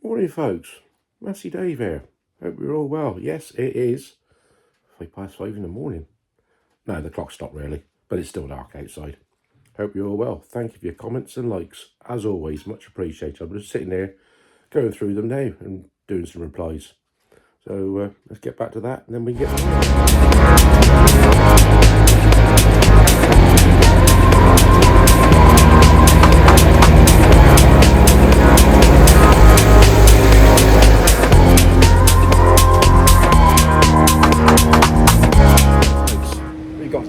Morning folks, Massey Dave here. Hope you're all well. Yes, it is 5:05 in the morning. No, the clock's stopped really, but it's still dark outside. Hope you're all well. Thank you for your comments and likes. As always, much appreciated. I'm just sitting here going through them now and doing some replies. So let's get back to that and then we can get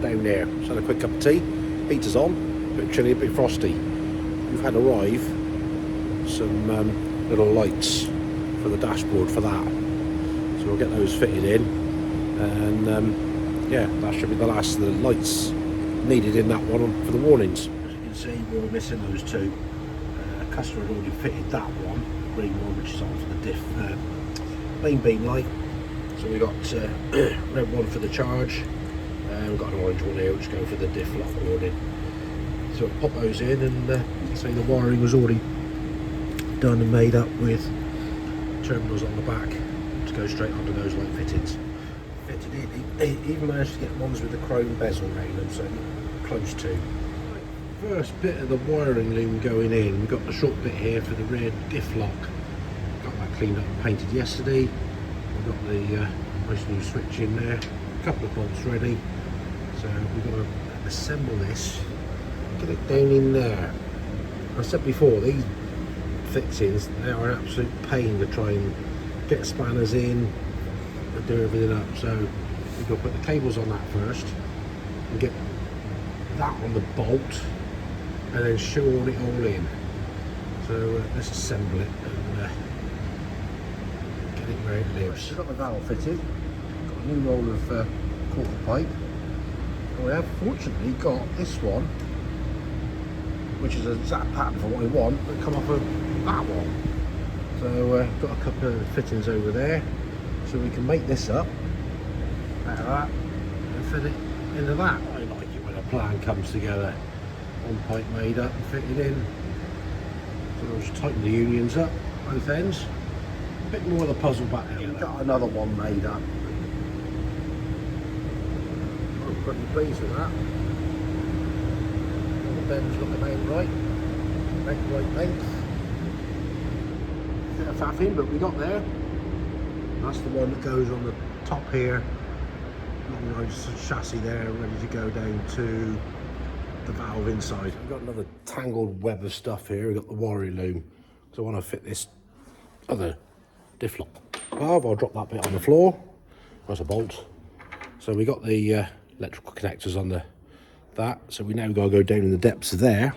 down there. Just had a quick cup of tea. Heater's on. A bit chilly, a bit frosty. We've had arrive some little lights for the dashboard for that. So we'll get those fitted in, and yeah, that should be the last of the lights needed in that one for the warnings. As you can see, we were missing those two. Customer had already fitted that one, the green one, which is on for the diff main beam light. So we got red one for the charge. We've got an orange one here which go for the diff lock warning. So I'll pop those in, and say the wiring was already done and made up with terminals on the back to go straight onto those light fittings. Fitted in, even managed to get ones with the chrome bezel around them, so close to. First bit of the wiring loom going in, we've got the short bit here for the rear diff lock. Got that cleaned up and painted yesterday. We've got the nice new switch in there, a couple of bolts ready. So we've got to assemble this, get it down in there. I said before, these fixings, they are an absolute pain to try and get spanners in and do everything up. So we've got to put the cables on that first and get that on the bolt and then shorten it all in. So let's assemble it and get it where it lives. We've got the valve fitted, got a new roll of quarter pipe. We have fortunately got this one, which is an exact pattern for what we want, but come off of that one. So got a couple of fittings over there, so we can make this up out of that and fit it into that. I like it when a plan comes together. One pipe made up and fitted in. So we'll just tighten the unions up, both ends. A bit more of the puzzle back together. We've got another one made up. Pretty pleased with that. All the bends look about right. Make the right length. Bit of faffing, but we got there. That's the one that goes on the top here. Long nice chassis there, ready to go down to the valve inside. We've got another tangled web of stuff here. We've got the wiring loom. So I want to fit this other diff lock valve. I'll drop that bit on the floor. That's a bolt. So we got the electrical connectors on that, so we now got to go down in the depths of there.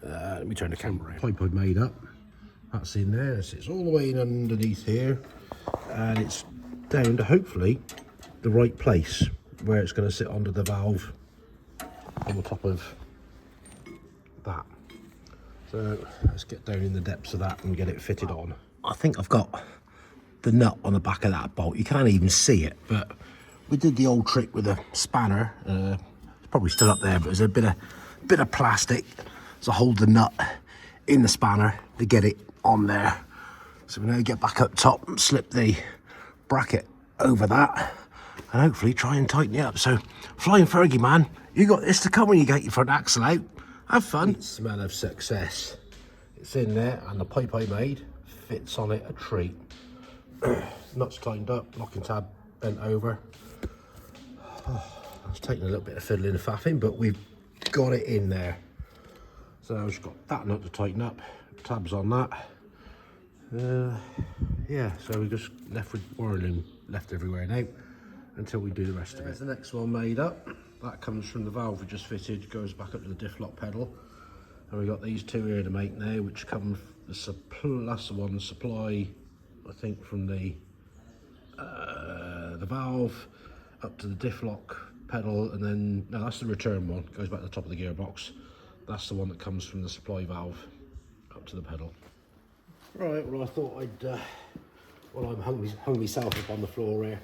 Let me turn the camera around. Pipe I've made up, that's in there. It sits all the way in underneath here, and it's down to hopefully the right place where it's going to sit under the valve on the top of that. So let's get down in the depths of that and get it fitted on. I think I've got the nut on the back of that bolt. You can't even see it, but we did the old trick with a spanner. It's probably still up there, but there's a bit of plastic to hold the nut in the spanner to get it on there. So we now get back up top and slip the bracket over that and hopefully try and tighten it up. So Flying Fergie man, you got this to come when you get your front axle out. Have fun. Smell of success. It's in there, and the pipe I made fits on it a treat. Nuts tightened up, locking tab bent over. It's taking a little bit of fiddling and faffing, but we've got it in there. So I've just got that nut to tighten up, tabs on that. Yeah, so we're just left with wiring left everywhere now until we do the rest of it. There's the next one made up. That comes from the valve we just fitted, goes back up to the diff lock pedal. And we've got these two here to make now, which come, that's the one supply, I think, from the valve up to the diff lock pedal, and then no, that's the return one, goes back to the top of the gearbox. That's the one that comes from the supply valve up to the pedal. Right, well I thought I'd well, I'm hung myself up on the floor here.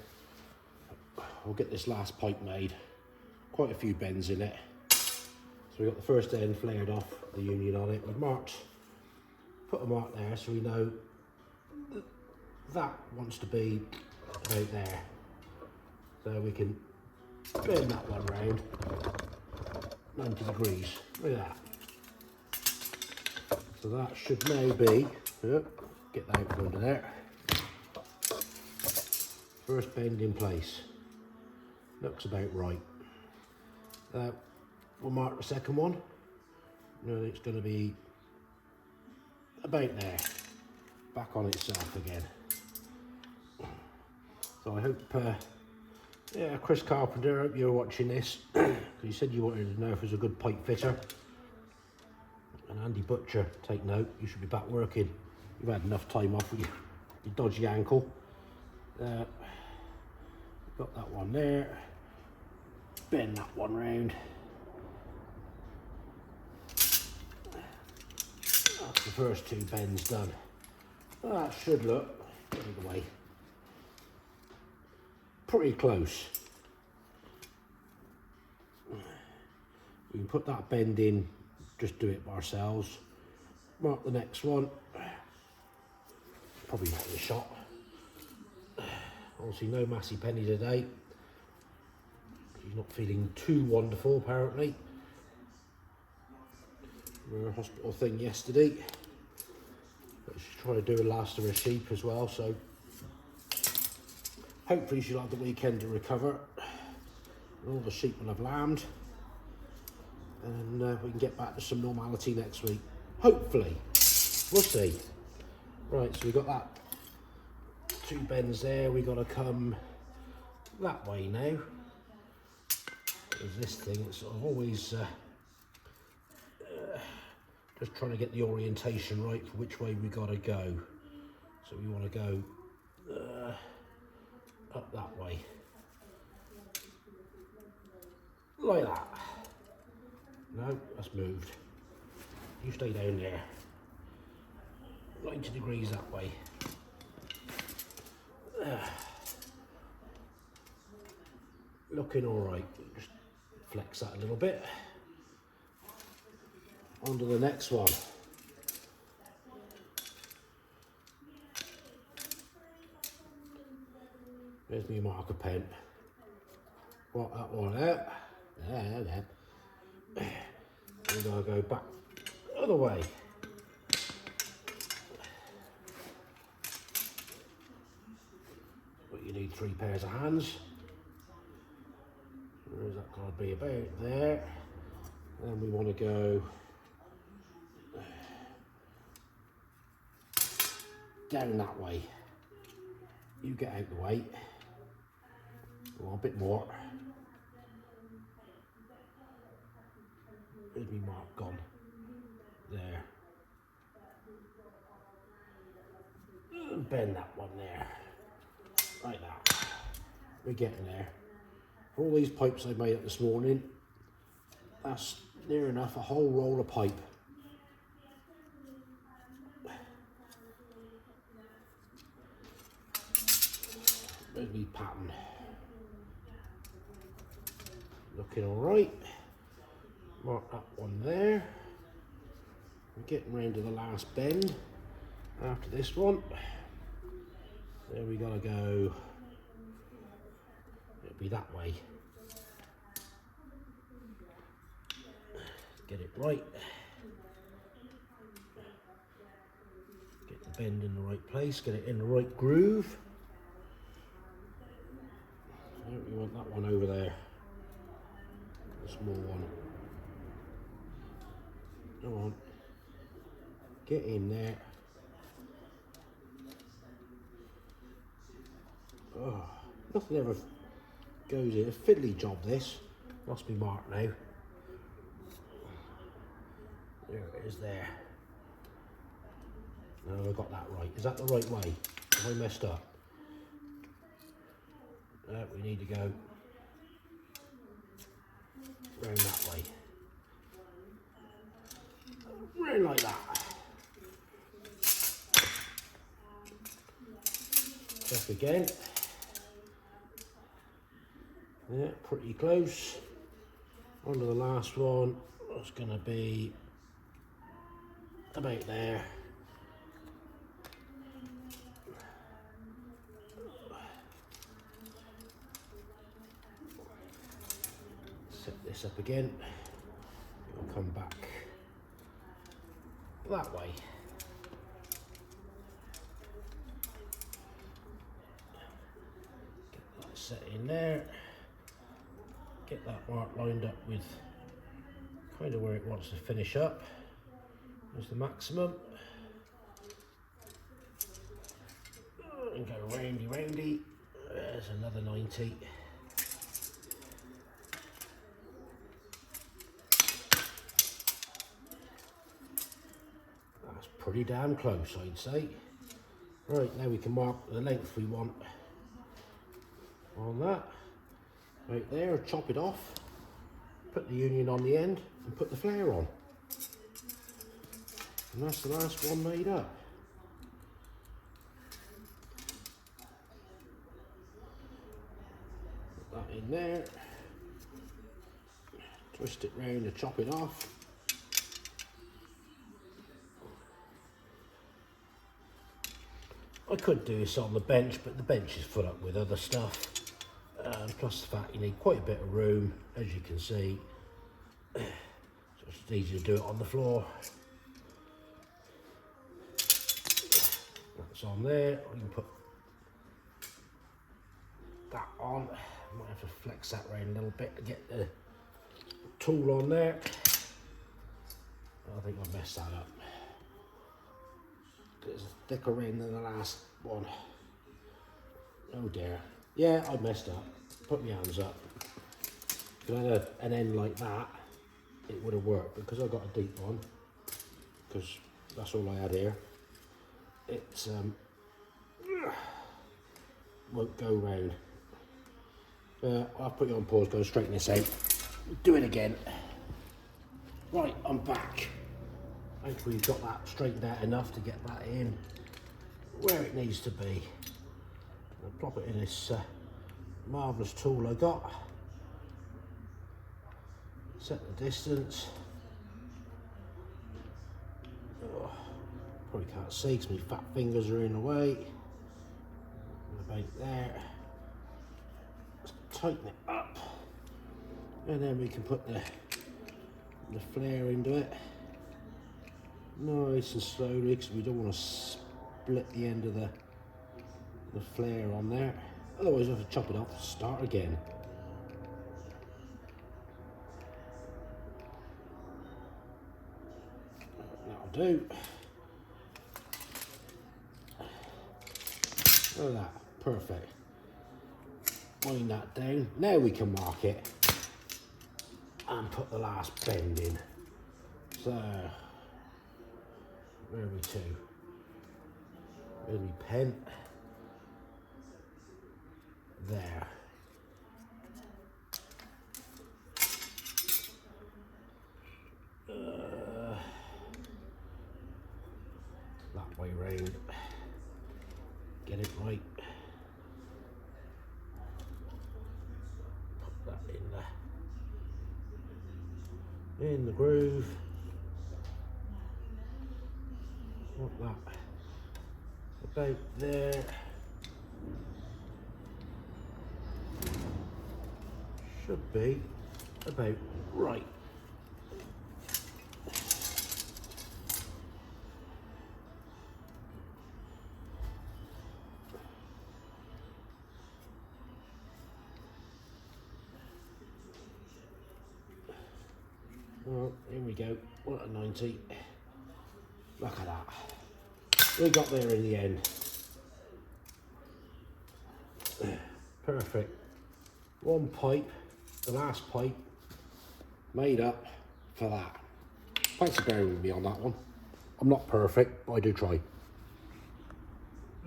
I'll get this last pipe made. Quite a few bends in it. So we got the first end flared off, the union on it. We've marked, put a mark there so we know that wants to be about there. So we can bend that one round 90 degrees. Look at that. So that should now be, get that out from under there. First bend in place. Looks about right. We'll mark the second one. No, it's going to be about there. Back on itself again. So I hope, yeah, Chris Carpenter, I hope you're watching this. Because you said you wanted to know if it was a good pipe fitter. And Andy Butcher, take note, you should be back working. You've had enough time off with your dodgy ankle. Got that one there. Bend that one round. That's the first two bends done. Well, that should look, get it away, pretty close. We can put that bend in, just do it by ourselves. Mark the next one. Probably not in the shot. Obviously no Massey penny today. She's not feeling too wonderful apparently. We were in a hospital thing yesterday. But she's trying to do a last of her sheep as well, so hopefully she'll have the weekend to recover. And all the sheep will have lambed. And we can get back to some normality next week. Hopefully. We'll see. Right, so we've got that two bends there. We've got to come that way now. There's this thing, it's sort of always just trying to get the orientation right for which way we got to go. So we want to go up that way. Like that. No, that's moved. You stay down there. 90 degrees that way. Looking all right. Just flex that a little bit. On to the next one. There's my marker pen. What that one out. There. We're going to go back the other way. But you need 3 pairs of hands. Where's that going to be? About there. Then we want to go down that way. You get out the way. Oh, a bit more. Where's my mark gone? There. And bend that one there. Like that. We're getting there. For all these pipes I made up this morning, that's near enough a whole roll of pipe. There's my pattern. Looking all right. Mark that one there. We're getting round to the last bend after this one. There we gotta go. It'll be that way. Get it right. Get the bend in the right place. Get it in the right groove. We want that one over there. The small one. Come on. Get in there. Oh, nothing ever goes in. A fiddly job this. Lost me mark now. There it is there. No, I got that right. Is that the right way? Have I messed up? No, we need to go round that way. Round like that. Check again. Yeah, pretty close. On to the last one. It's going to be about there. this up again. I'll come back that way. Get that set in there. Get that mark lined up with kind of where it wants to finish up. There's the maximum. And go roundy roundy. There's another 90. That's pretty damn close, I'd say. Right, now we can mark the length we want on that. Right there, chop it off, put the union on the end and put the flare on. And that's the last one made up. Put that in there, twist it round to chop it off. I could do this on the bench, but the bench is full up with other stuff. Plus the fact you need quite a bit of room, as you can see. So it's easy to do it on the floor. That's on there. You can put that on. Might have to flex that around a little bit to get the tool on there. I think I messed that up. It's thicker end than the last one. Oh dear. Yeah, I messed up. Put my hands up. If I had an end like that, it would have worked. Because I got a deep one, because that's all I had here, it won't go round. I'll put you on pause, go straighten this out. Do it again. Right, I'm back. Hopefully you've got that straightened out enough to get that in where it needs to be. I'll plop it in this marvellous tool I got. Set the distance. Oh, probably can't see because my fat fingers are in the way. About there. Let's tighten it up. And then we can put the flare into it. Nice and slowly, because we don't want to split the end of the flare on there. Otherwise I have to chop it off and start again. That'll do. Look at that, perfect. Wind that down. Now we can mark it and put the last bend in. So, where are we to? Where's my pen? There. That way round. Get it right. Put that in there. In the groove. Want that about there. Should be about right. Well, here we go. 1 at 90. Look at that. We got there in the end. Perfect. One pipe, the last pipe, made up for that. Thanks for bearing with me on that one. I'm not perfect, but I do try.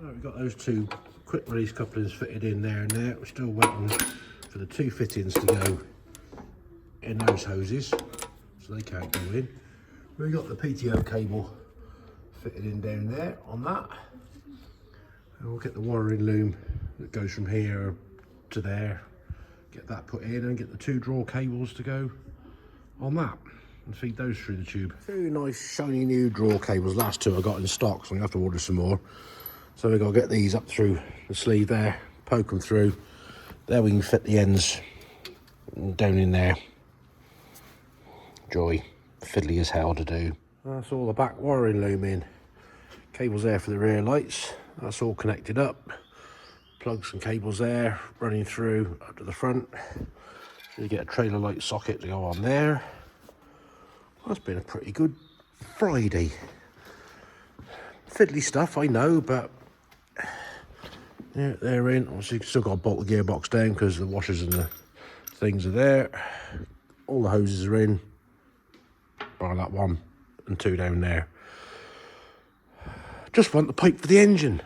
Right, we've got those two quick release couplings fitted in there and there. We're still waiting for the two fittings to go in those hoses, so they can't go in. We've got the PTO cable fitted in down there on that, and we'll get the wiring loom that goes from here to there, get that put in and get the two draw cables to go on that and feed those through the tube. Very nice shiny new draw cables. Last two I got in stock, so I'm gonna have to order some more. So we've got to get these up through the sleeve there, poke them through. There we can fit the ends down in there. joy. Fiddly as hell to do. That's all the back wiring loom in. Cables there for the rear lights. That's all connected up. Plugs and cables there running through up to the front. So you get a trailer light socket to go on there. That's been a pretty good Friday. Fiddly stuff, I know, but yeah, they're in. Obviously, still got to bolt the gearbox down because the washers and the things are there. All the hoses are in, bar that one and two down there. Just want the pipe for the engine.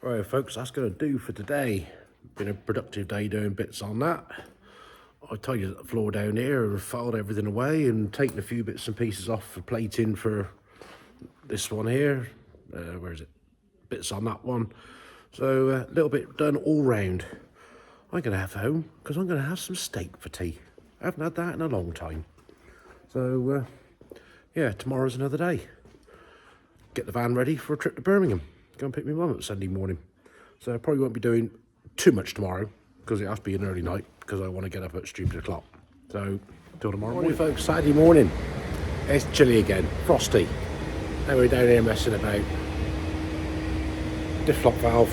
Right, folks, that's going to do for today. Been a productive day doing bits on that. I tidied up the floor down here, filed everything away and taken a few bits and pieces off for plating for this one here. Where is it? Bits on that one. So a little bit done all round. I'm going to have home because I'm going to have some steak for tea. I haven't had that in a long time. So yeah, tomorrow's another day. Get the van ready for a trip to Birmingham. Go and pick my mum up Sunday morning. So I probably won't be doing too much tomorrow because it has to be an early night because I want to get up at stupid o'clock. So till tomorrow morning, folks. Saturday morning. It's chilly again, frosty. Now we're down here messing about. Diff lock valve,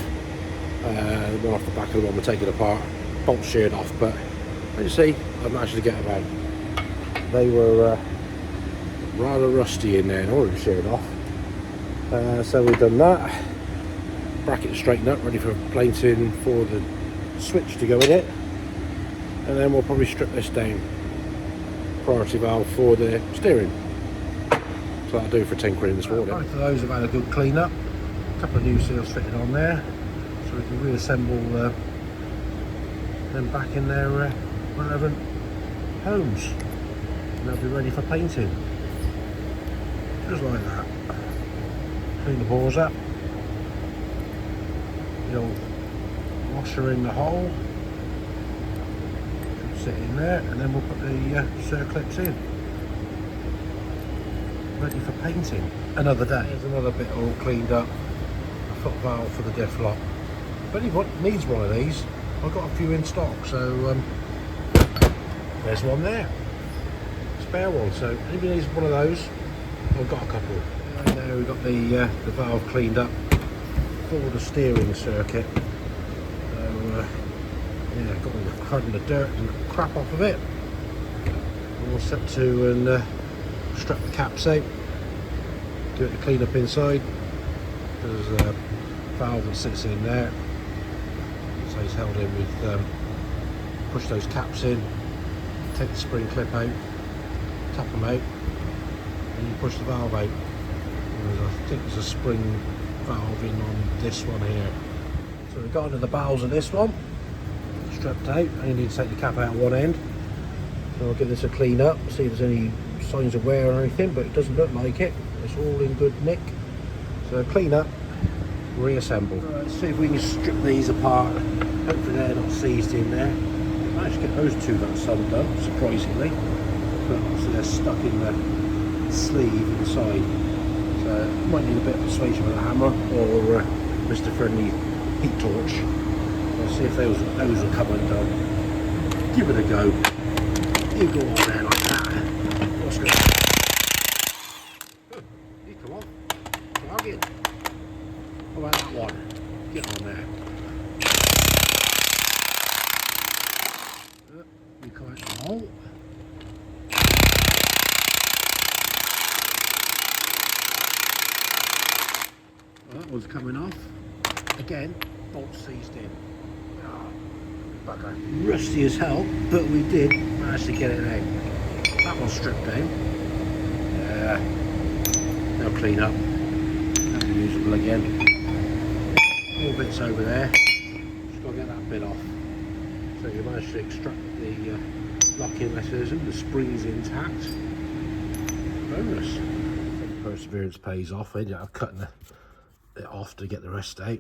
the one off the back of the one we're taking apart. Bolt sheared off, but as you see, I've managed to get them out. They were rather rusty in there and already sheared off. So we've done that. Bracket straightened up, ready for plating for the switch to go in it. And then we'll probably strip this down. Priority valve for the steering. So that'll do for tinkering this morning. Both of those have had a good clean up. A couple of new seals fitted on there. So we can reassemble them back in their relevant homes. And they'll be ready for painting. Just like that. Clean the bores up. The old washer in the hole. Should sit in there, and then we'll put the circlips in. Ready for painting. Another day. There's another bit all cleaned up. A foot valve for the diff lock. If anyone needs one of these, I've got a few in stock. So there's one there. Spare one. So if anybody needs one of those, I've got a couple. And now we've got the valve cleaned up for the steering circuit. So yeah, got all the crud and the dirt and crap off of it. All set to and strap the caps out. Do it to clean up inside. There's a valve that sits in there. So it's held in with push those caps in, take the spring clip out, tap them out, and you push the valve out. I think there's a spring valve in on this one here. So we've got under the bowels of this one, strapped out. I only need to take the cap out one end. So I'll give this a clean up, see if there's any signs of wear or anything, but it doesn't look like it. It's all in good nick. So clean up, reassemble. Right, see if we can strip these apart. Hopefully they're not seized in there. Managed to get those two lumps undone, surprisingly. But obviously they're stuck in the sleeve inside. So might need a bit of persuasion with a hammer or Mr. Friendly heat torch. We'll see if those will come undone. Give it a go. You go on there like that. What's going on? Good. You come on. Plug in. How about that one? Get on there. You come out the hole. Well, that one's coming off. Again, bolt seized in. Bugger. Rusty as hell, but we did manage to get it out. That one's stripped down. They'll clean up. That'll be usable again. All bits over there. Just got to get that bit off. So you managed to extract the lock-in mechanism. The spring's intact. Bonus. Perseverance pays off. I ended up cutting it off to get the rest out.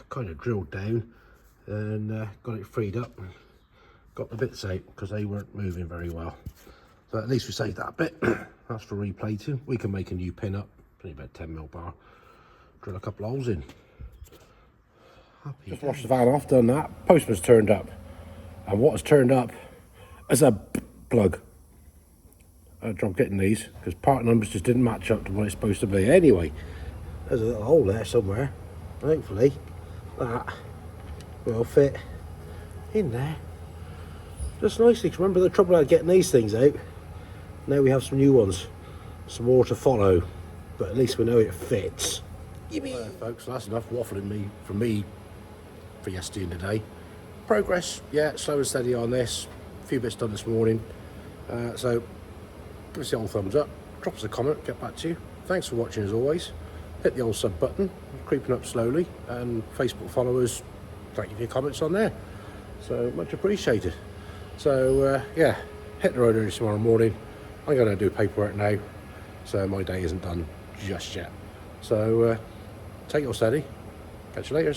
Kind of drilled down and got it freed up and got the bits out because they weren't moving very well. So at least we saved that bit. That's for replating. We can make a new pin up, only about 10mm bar, drill a couple of holes in. Just washed the van off, done that. Postman's turned up, and what has turned up is a plug. job getting these, because part numbers just didn't match up to what it's supposed to be. Anyway, there's a little hole there somewhere. Hopefully that will fit in there just nicely. 'Cause remember the trouble about getting these things out? Now we have some new ones, some more to follow, but at least we know it fits. Right, folks, that's enough waffling from me for yesterday and today. Progress, yeah, slow and steady on this. A few bits done this morning. So give us the old thumbs up, drop us a comment, get back to you. Thanks for watching as always. Hit the old sub button, creeping up slowly, and Facebook followers, thank you for your comments on there. So much appreciated. So yeah, hit the road early tomorrow morning. I'm going to do paperwork now, so my day isn't done just yet. So take it all steady. Catch you later.